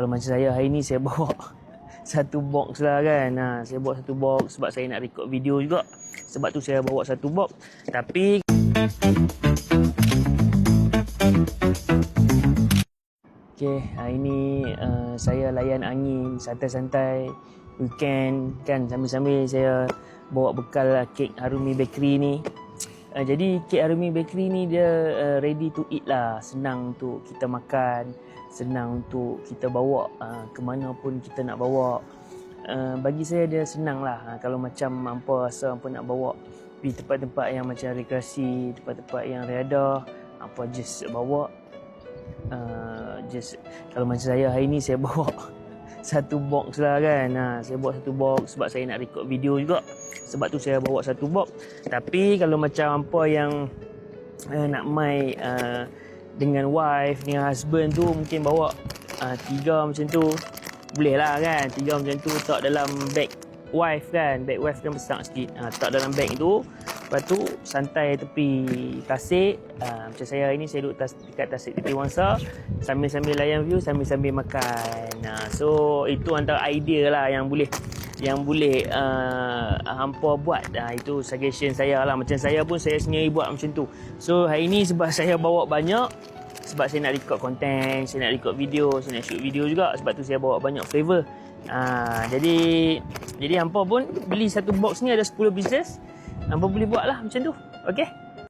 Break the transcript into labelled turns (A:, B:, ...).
A: Kalau macam saya hari ni saya bawa satu box lah kan. Saya bawa satu box sebab saya nak record video juga. Sebab tu saya bawa satu box. Tapi hari ni saya layan angin santai-santai weekend kan, sambil-sambil saya bawa bekal kek Harumi Bakery ni. Jadi kek Harumi Bakery ni dia ready to eat lah, senang untuk kita makan, senang untuk kita bawa ke mana pun kita nak bawa. Bagi saya dia senang lah. Kalau macam hampa rasa hampa nak bawa pergi tempat-tempat yang macam rekreasi, tempat-tempat yang riadah, hampa just bawa. Kalau macam saya hari ni saya bawa satu box lah kan. Saya bawa satu box sebab saya nak record video juga. Sebab tu saya bawa satu box. Tapi kalau macam hampa yang nak mai dengan wife, dengan husband tu, mungkin bawa 3 macam tu. Boleh lah kan, 3 macam tu tak dalam bag wife kan. Bag wife kan besar sikit. Tak dalam bag tu. Lepas tu santai tepi tasik. Macam saya hari ni saya duduk dekat tasik tepi Wangsa, sambil-sambil layan view, sambil-sambil makan. So itu antara idea lah yang boleh hampa buat. Itu suggestion saya lah. Macam saya pun saya sendiri buat macam tu. So hari ni sebab saya bawa banyak, sebab saya nak record konten, saya nak record video, saya nak shoot video juga. Sebab tu saya bawa banyak flavor. Jadi hampa pun beli satu box ni ada 10 pieces. Hampa boleh buat lah macam tu. Okay.